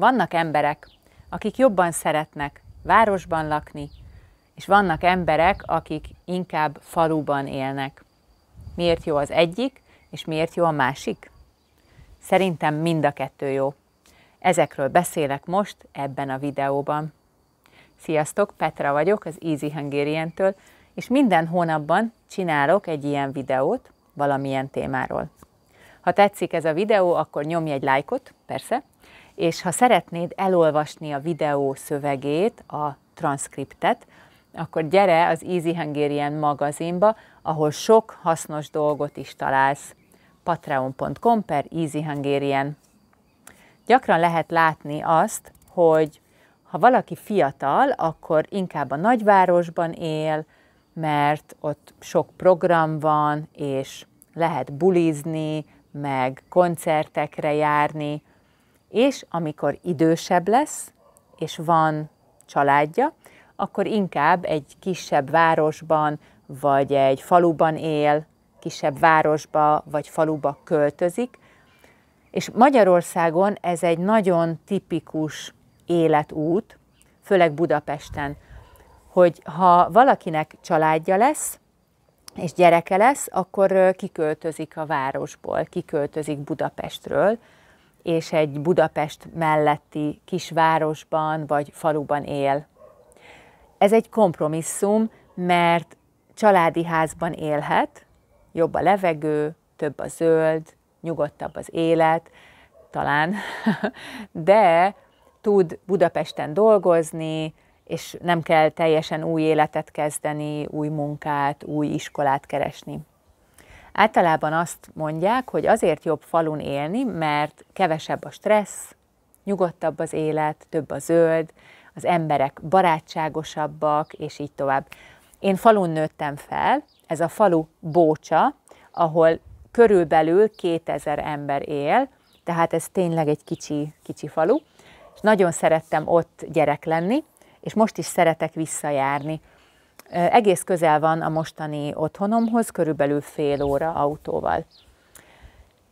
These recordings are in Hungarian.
Vannak emberek, akik jobban szeretnek városban lakni, és vannak emberek, akik inkább faluban élnek. Miért jó az egyik, és miért jó a másik? Szerintem mind a kettő jó. Ezekről beszélek most ebben a videóban. Sziasztok, Petra vagyok az Easy Hungarian-től, és minden hónapban csinálok egy ilyen videót valamilyen témáról. Ha tetszik ez a videó, akkor nyomj egy lájkot, persze, és ha szeretnéd elolvasni a videó szövegét, a transzkriptet, akkor gyere az Easy Hungarian magazinba, ahol sok hasznos dolgot is találsz. patreon.com/easyhungarian. Gyakran lehet látni azt, hogy ha valaki fiatal, akkor inkább a nagyvárosban él, mert ott sok program van, és lehet bulizni, meg koncertekre járni, és amikor idősebb lesz, és van családja, akkor inkább egy kisebb városban, vagy egy faluban él, kisebb városba, vagy faluba költözik. És Magyarországon ez egy nagyon tipikus életút, főleg Budapesten, hogy ha valakinek családja lesz, és gyereke lesz, akkor kiköltözik a városból, kiköltözik Budapestről, és egy Budapest melletti kisvárosban vagy faluban él. Ez egy kompromisszum, mert családi házban élhet, jobb a levegő, több a zöld, nyugodtabb az élet, talán, de tud Budapesten dolgozni, és nem kell teljesen új életet kezdeni, új munkát, új iskolát keresni. Általában azt mondják, hogy azért jobb falun élni, mert kevesebb a stressz, nyugodtabb az élet, több a zöld, az emberek barátságosabbak, és így tovább. Én falun nőttem fel, ez a falu Bócsa, ahol körülbelül 2000 ember él, tehát ez tényleg egy kicsi falu, és nagyon szerettem ott gyerek lenni, és most is szeretek visszajárni. Egész közel van a mostani otthonomhoz, körülbelül fél óra autóval.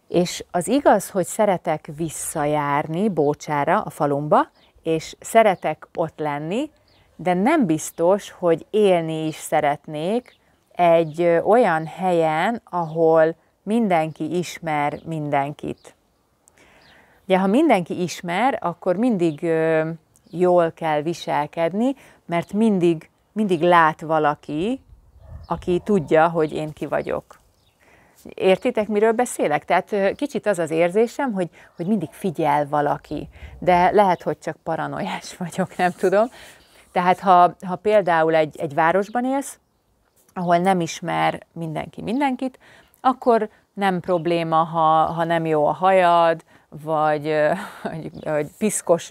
És az igaz, hogy szeretek visszajárni Bócsára, a falumba, és szeretek ott lenni, de nem biztos, hogy élni is szeretnék egy olyan helyen, ahol mindenki ismer mindenkit. Ugye, ha mindenki ismer, akkor mindig jól kell viselkedni, mert mindig lát valaki, aki tudja, hogy én ki vagyok. Értitek, miről beszélek? Tehát kicsit az az érzésem, hogy mindig figyel valaki, de lehet, hogy csak paranoiás vagyok, nem tudom. Tehát ha például egy városban élsz, ahol nem ismer mindenki mindenkit, akkor nem probléma, ha nem jó a hajad, vagy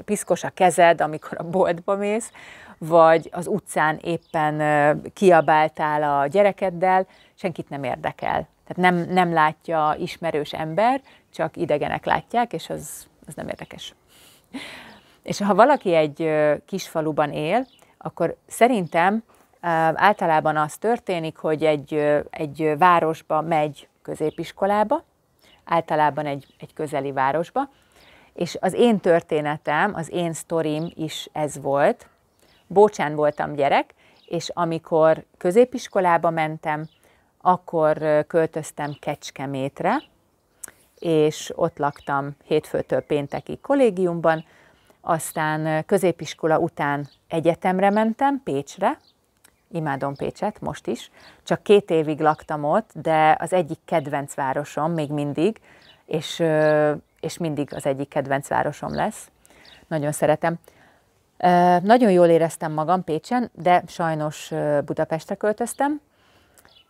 piszkos a kezed, amikor a boltba mész, vagy az utcán éppen kiabáltál a gyerekeddel, senkit nem érdekel. Tehát nem látja ismerős ember, csak idegenek látják, és az nem érdekes. És ha valaki egy kisfaluban él, akkor szerintem általában az történik, hogy egy városba megy középiskolába, általában egy közeli városba, és az én történetem, az én sztorim is ez volt. Bócsán voltam gyerek, és amikor középiskolába mentem, akkor költöztem Kecskemétre, és ott laktam hétfőtől péntekig kollégiumban, aztán középiskola után egyetemre mentem, Pécsre, imádom Pécset, most is, csak 2 évig laktam ott, de az egyik kedvenc városom még mindig, és mindig az egyik kedvenc városom lesz. Nagyon szeretem. Nagyon jól éreztem magam Pécsen, de sajnos Budapestre költöztem,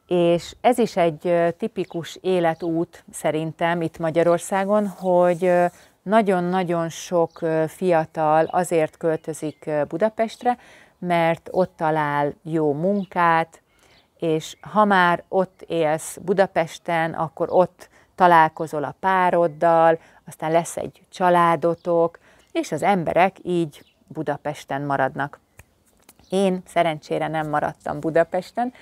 és ez is egy tipikus életút szerintem itt Magyarországon, hogy nagyon-nagyon sok fiatal azért költözik Budapestre, mert ott talál jó munkát, és ha már ott élsz Budapesten, akkor ott találkozol a pároddal, aztán lesz egy családotok, és az emberek így Budapesten maradnak. Én szerencsére nem maradtam Budapesten.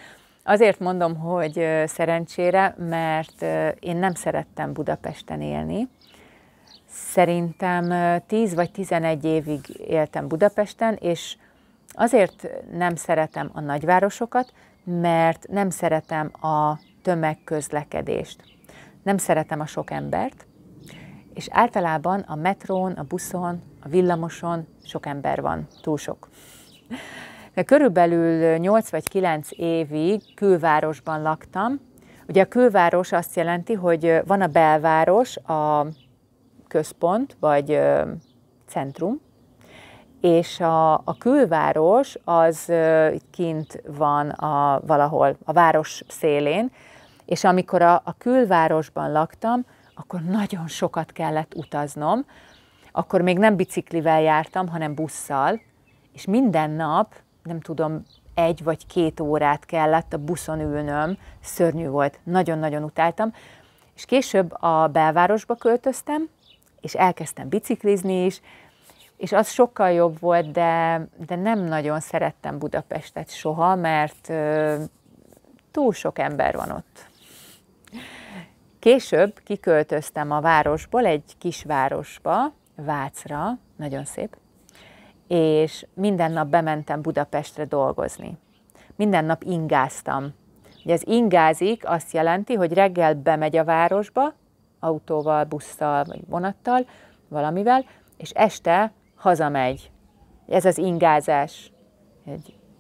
Azért mondom, hogy szerencsére, mert én nem szerettem Budapesten élni. Szerintem 10 vagy 11 évig éltem Budapesten, és azért nem szeretem a nagyvárosokat, mert nem szeretem a tömegközlekedést. Nem szeretem a sok embert, és általában a metrón, a buszon, a villamoson sok ember van, túl sok. De körülbelül 8 vagy 9 évig külvárosban laktam. Ugye a külváros azt jelenti, hogy van a belváros, a központ vagy centrum, és a külváros az kint van valahol a város szélén, és amikor a külvárosban laktam, akkor nagyon sokat kellett utaznom, akkor még nem biciklivel jártam, hanem busszal, és minden nap, nem tudom, 1 vagy 2 órát kellett a buszon ülnöm, szörnyű volt, nagyon-nagyon utáltam, és később a belvárosba költöztem, és elkezdtem biciklizni is, és az sokkal jobb volt, de nem nagyon szerettem Budapestet soha, mert túl sok ember van ott. Később kiköltöztem a városból egy kisvárosba, Vácra, nagyon szép, és minden nap bementem Budapestre dolgozni. Minden nap ingáztam. Ugye az ingázik azt jelenti, hogy reggel bemegy a városba, autóval, busszal, vagy vonattal, valamivel, és este hazamegy. Ez az ingázás.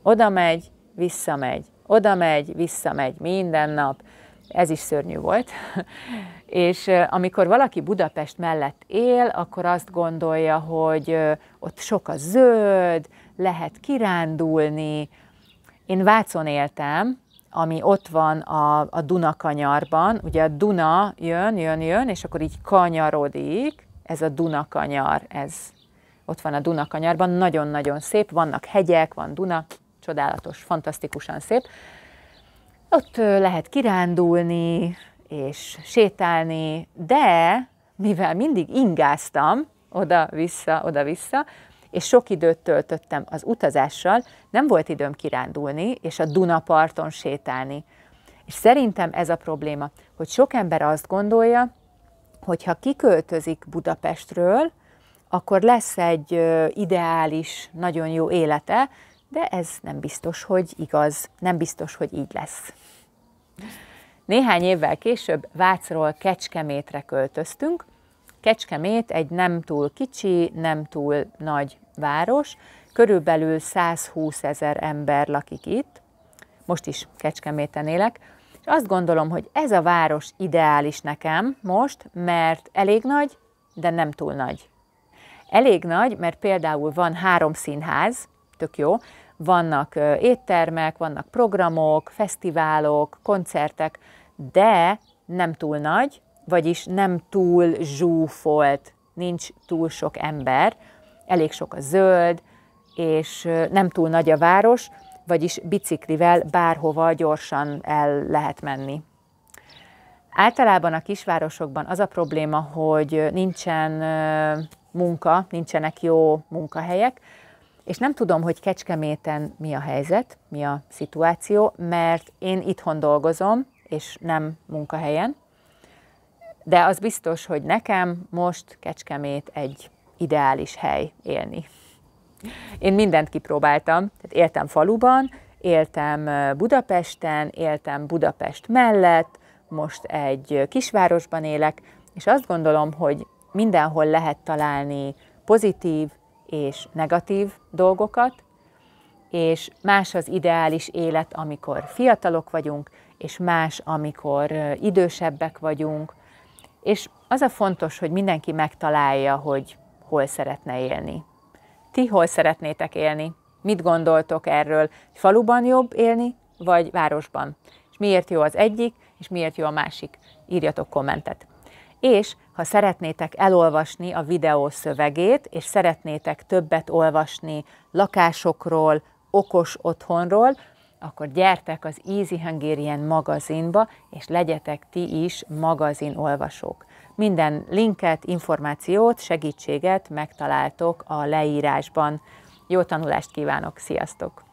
Oda megy, visszamegy, oda megy, visszamegy, minden nap. Ez is szörnyű volt. És amikor valaki Budapest mellett él, akkor azt gondolja, hogy ott sok a zöld, lehet kirándulni. Én Vácon éltem, ami ott van a Dunakanyarban. Ugye a Duna jön, és akkor így kanyarodik. Ez a Dunakanyar, ez ott van a Dunakanyarban. Nagyon-nagyon szép, vannak hegyek, van Duna, csodálatos, fantasztikusan szép. Ott lehet kirándulni és sétálni, de mivel mindig ingáztam oda-vissza, és sok időt töltöttem az utazással, nem volt időm kirándulni és a Dunaparton sétálni. És szerintem ez a probléma, hogy sok ember azt gondolja, hogy ha kiköltözik Budapestről, akkor lesz egy ideális, nagyon jó élete, de ez nem biztos, hogy igaz, nem biztos, hogy így lesz. Néhány évvel később Vácról Kecskemétre költöztünk. Kecskemét egy nem túl kicsi, nem túl nagy város, körülbelül 120 000 ember lakik itt, most is Kecskeméten élek, és azt gondolom, hogy ez a város ideális nekem most, mert elég nagy, de nem túl nagy. Elég nagy, mert például van 3 színház, tök jó, vannak éttermek, vannak programok, fesztiválok, koncertek, de nem túl nagy, vagyis nem túl zsúfolt, nincs túl sok ember, elég sok a zöld, és nem túl nagy a város, vagyis biciklivel bárhova gyorsan el lehet menni. Általában a kisvárosokban az a probléma, hogy nincsen munka, nincsenek jó munkahelyek, és nem tudom, hogy Kecskeméten mi a helyzet, mi a szituáció, mert én itthon dolgozom, és nem munkahelyen, de az biztos, hogy nekem most Kecskemét egy ideális hely élni. Én mindent kipróbáltam, tehát éltem faluban, éltem Budapesten, éltem Budapest mellett, most egy kisvárosban élek, és azt gondolom, hogy mindenhol lehet találni pozitív és negatív dolgokat, és más az ideális élet, amikor fiatalok vagyunk, és más, amikor idősebbek vagyunk, és az a fontos, hogy mindenki megtalálja, hogy hol szeretne élni. Ti hol szeretnétek élni? Mit gondoltok erről? Faluban jobb élni, vagy városban? És miért jó az egyik, és miért jó a másik? Írjatok kommentet. És ha szeretnétek elolvasni a videó szövegét, és szeretnétek többet olvasni lakásokról, okos otthonról, akkor gyertek az Easy Hungarian magazinba, és legyetek ti is magazinolvasók. Minden linket, információt, segítséget megtaláltok a leírásban. Jó tanulást kívánok, sziasztok!